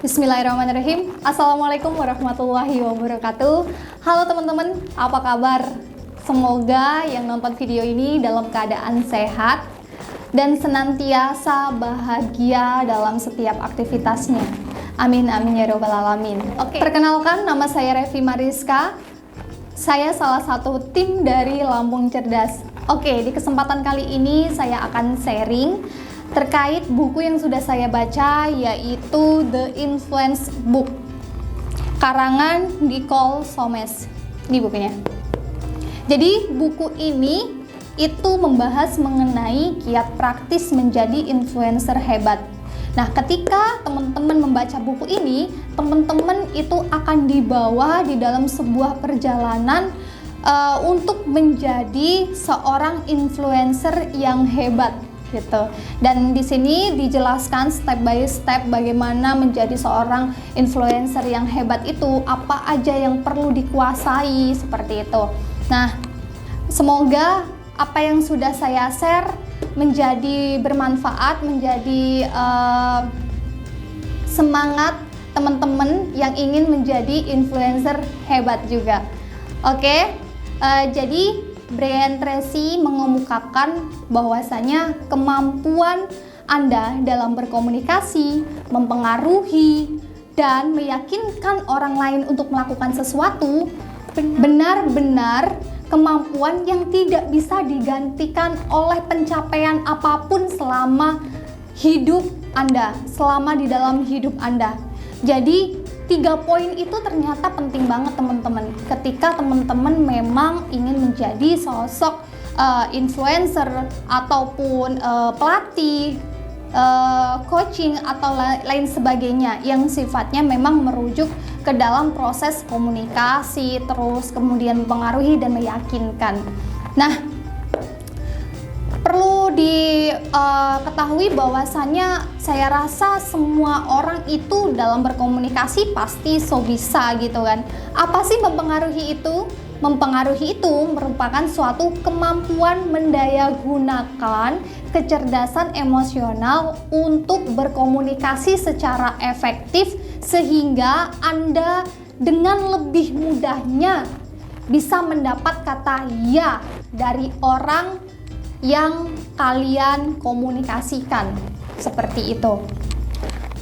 Bismillahirrahmanirrahim. Assalamualaikum warahmatullahi wabarakatuh. Halo teman-teman, apa kabar? Semoga yang nonton video ini dalam keadaan sehat dan senantiasa bahagia dalam setiap aktivitasnya. Amin amin ya robbal alamin. Oke, perkenalkan, nama saya Revi Mariska. Saya salah satu tim dari Lampung Cerdas. Oke, di kesempatan kali ini saya akan sharing terkait buku yang sudah saya baca, yaitu The Influence Book, karangan Nicole Somes. Ini bukunya. Jadi buku ini itu membahas mengenai kiat praktis menjadi influencer hebat. Nah, ketika teman-teman membaca buku ini, teman-teman itu akan dibawa di dalam sebuah perjalanan untuk menjadi seorang influencer yang hebat gitu. Dan di sini dijelaskan step by step bagaimana menjadi seorang influencer yang hebat itu, apa aja yang perlu dikuasai seperti itu. Nah, semoga apa yang sudah saya share menjadi bermanfaat, menjadi semangat teman-teman yang ingin menjadi influencer hebat juga. Oke, jadi Brian Tracy mengemukakan bahwasanya kemampuan Anda dalam berkomunikasi, mempengaruhi, dan meyakinkan orang lain untuk melakukan sesuatu benar-benar kemampuan yang tidak bisa digantikan oleh pencapaian apapun selama hidup Anda, selama di dalam hidup Anda. Jadi 3 poin itu ternyata penting banget teman-teman ketika teman-teman memang ingin menjadi sosok influencer ataupun pelatih, coaching atau lain sebagainya yang sifatnya memang merujuk ke dalam proses komunikasi, terus kemudian mempengaruhi dan meyakinkan. Nah, perlu diketahui bahwasannya saya rasa semua orang itu dalam berkomunikasi pasti so bisa gitu kan. Apa sih mempengaruhi itu? Mempengaruhi itu merupakan suatu kemampuan mendayagunakan kecerdasan emosional untuk berkomunikasi secara efektif sehingga Anda dengan lebih mudahnya bisa mendapat kata ya dari orang yang kalian komunikasikan, seperti itu.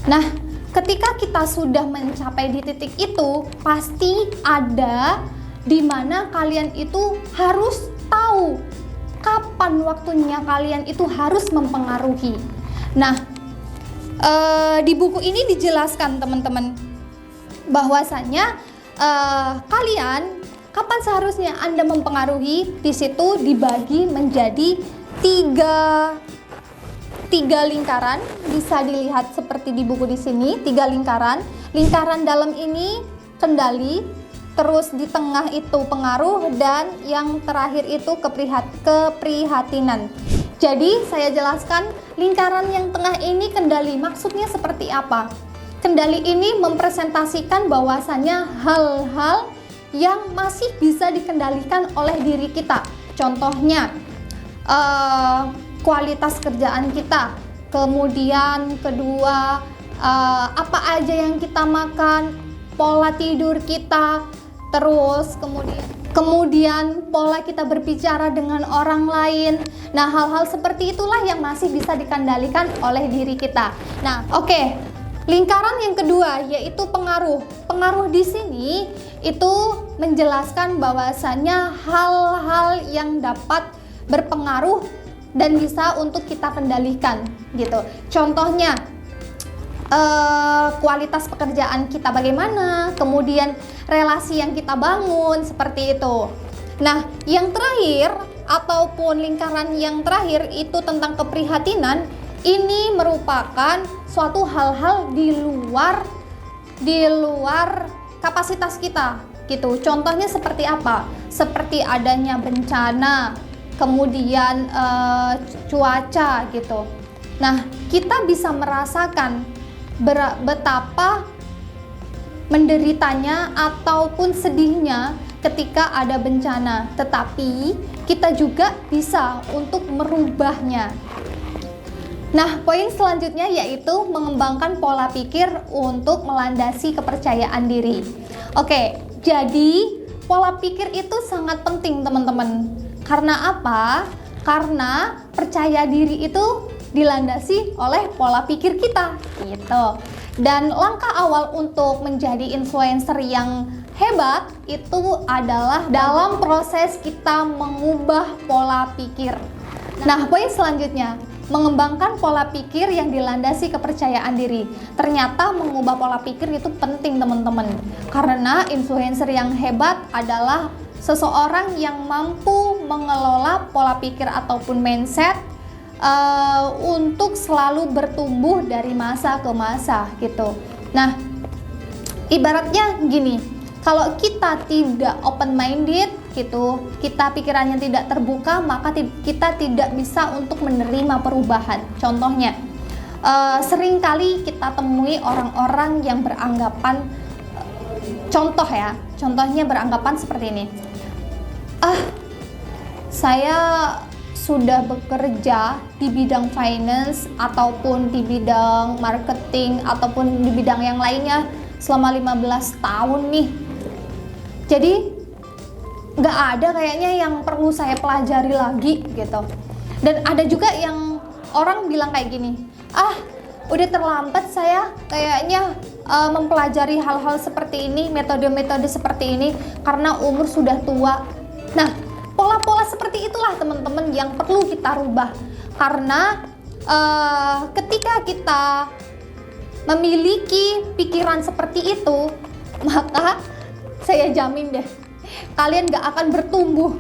Nah, ketika kita sudah mencapai di titik itu, pasti ada di mana kalian itu harus tahu kapan waktunya kalian itu harus mempengaruhi. Nah, di buku ini dijelaskan teman-teman bahwasanya kalian kapan seharusnya Anda mempengaruhi. Di situ dibagi menjadi tiga lingkaran, bisa dilihat seperti di buku di sini, 3 lingkaran. Lingkaran dalam ini kendali, terus di tengah itu pengaruh, dan yang terakhir itu keprihatinan. Jadi saya jelaskan lingkaran yang tengah ini kendali, maksudnya seperti apa? Kendali ini mempresentasikan bahwasannya hal-hal yang masih bisa dikendalikan oleh diri kita. Contohnya kualitas kerjaan kita, kemudian kedua apa aja yang kita makan, pola tidur kita, terus kemudian pola kita berbicara dengan orang lain. Nah, hal-hal seperti itulah yang masih bisa dikendalikan oleh diri kita. Nah, oke. Lingkaran yang kedua yaitu pengaruh. Pengaruh di sini itu menjelaskan bahwasannya hal-hal yang dapat berpengaruh dan bisa untuk kita kendalikan gitu. Contohnya kualitas pekerjaan kita bagaimana, kemudian relasi yang kita bangun, seperti itu. Nah, yang terakhir ataupun lingkaran yang terakhir itu tentang keprihatinan. Ini merupakan suatu hal-hal di luar kapasitas kita gitu. Contohnya seperti apa? Seperti adanya bencana, kemudian cuaca gitu. Nah, kita bisa merasakan betapa menderitanya ataupun sedihnya ketika ada bencana, tetapi kita juga bisa untuk merubahnya. Nah, poin selanjutnya yaitu mengembangkan pola pikir untuk melandasi kepercayaan diri. Oke, jadi pola pikir itu sangat penting teman-teman. Karena apa? Karena percaya diri itu dilandasi oleh pola pikir kita, gitu. Dan langkah awal untuk menjadi influencer yang hebat itu adalah dalam proses kita mengubah pola pikir. Nah, poin selanjutnya, mengembangkan pola pikir yang dilandasi kepercayaan diri. Ternyata mengubah pola pikir itu penting teman-teman. Karena influencer yang hebat adalah seseorang yang mampu mengelola pola pikir ataupun mindset untuk selalu bertumbuh dari masa ke masa gitu. Nah, ibaratnya gini, kalau kita tidak open minded gitu, kita pikirannya tidak terbuka, maka kita tidak bisa untuk menerima perubahan. Contohnya, seringkali kita temui orang-orang yang beranggapan, contohnya beranggapan seperti ini. Saya sudah bekerja di bidang finance ataupun di bidang marketing ataupun di bidang yang lainnya selama 15 tahun nih. Jadi nggak ada kayaknya yang perlu saya pelajari lagi gitu. Dan ada juga yang orang bilang kayak gini, udah terlambat saya kayaknya mempelajari hal-hal seperti ini, metode-metode seperti ini karena umur sudah tua. Nah, pola-pola seperti itulah teman-teman yang perlu kita rubah. Karena ketika kita memiliki pikiran seperti itu, maka saya jamin deh, kalian gak akan bertumbuh.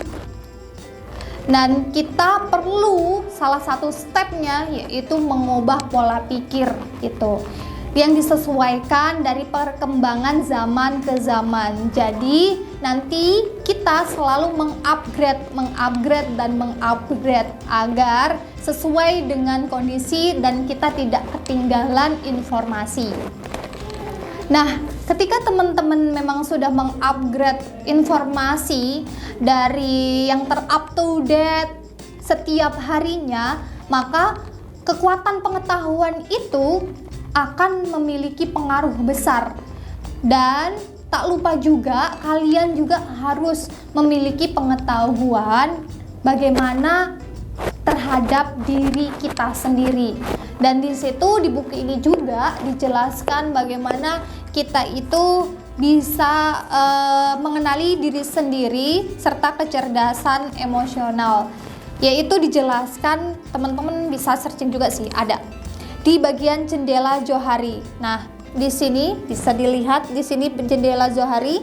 Dan kita perlu salah satu stepnya yaitu mengubah pola pikir gitu, yang disesuaikan dari perkembangan zaman ke zaman. Jadi nanti kita selalu mengupgrade agar sesuai dengan kondisi dan kita tidak ketinggalan informasi. Nah, ketika teman-teman memang sudah mengupgrade informasi dari yang ter-up to date setiap harinya, maka kekuatan pengetahuan itu akan memiliki pengaruh besar. Dan tak lupa juga, kalian juga harus memiliki pengetahuan bagaimana terhadap diri kita sendiri. Dan di situ di buku ini juga dijelaskan bagaimana kita itu bisa mengenali diri sendiri serta kecerdasan emosional. Yaitu dijelaskan, teman-teman bisa searching juga sih, ada di bagian jendela Johari. Nah, di sini bisa dilihat, di sini jendela Johari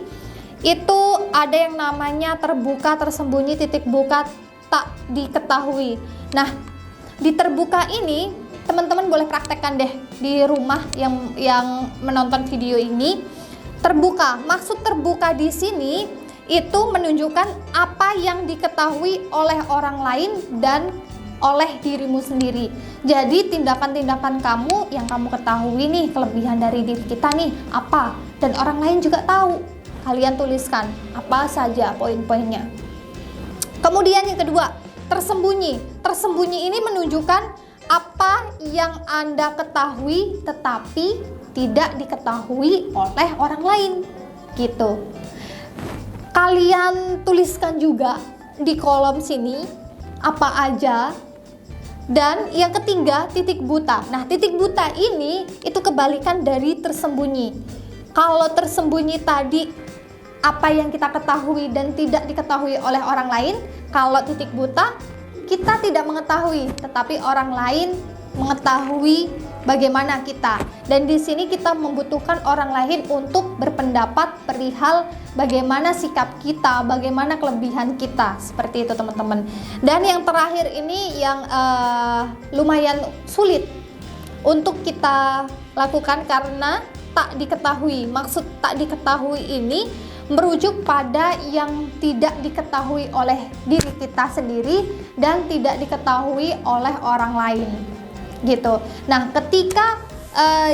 itu ada yang namanya terbuka, tersembunyi, titik buka, tak diketahui. Nah, di terbuka ini teman-teman boleh praktekkan deh di rumah yang menonton video ini. Terbuka, maksud terbuka di sini itu menunjukkan apa yang diketahui oleh orang lain dan oleh dirimu sendiri. Jadi tindakan-tindakan kamu yang kamu ketahui nih, kelebihan dari diri kita nih apa, dan orang lain juga tahu. Kalian tuliskan apa saja poin-poinnya. Kemudian yang kedua, tersembunyi. Tersembunyi ini menunjukkan apa yang Anda ketahui tetapi tidak diketahui oleh orang lain gitu. Kalian tuliskan juga di kolom sini apa aja. Dan yang ketiga, titik buta. Nah, titik buta ini itu kebalikan dari tersembunyi. Kalau tersembunyi tadi apa yang kita ketahui dan tidak diketahui oleh orang lain, kalau titik buta kita tidak mengetahui, tetapi orang lain mengetahui bagaimana kita. Dan di sini kita membutuhkan orang lain untuk berpendapat perihal bagaimana sikap kita, bagaimana kelebihan kita. Seperti itu teman-teman. Dan yang terakhir ini yang lumayan sulit untuk kita lakukan karena tak diketahui. Maksud tak diketahui ini merujuk pada yang tidak diketahui oleh diri kita sendiri dan tidak diketahui oleh orang lain gitu. Nah, ketika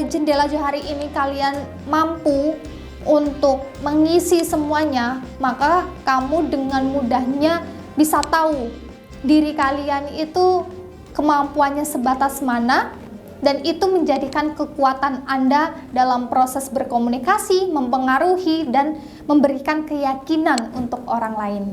jendela Johari ini kalian mampu untuk mengisi semuanya, maka kamu dengan mudahnya bisa tahu diri kalian itu kemampuannya sebatas mana, dan itu menjadikan kekuatan Anda dalam proses berkomunikasi, mempengaruhi, dan memberikan keyakinan untuk orang lain.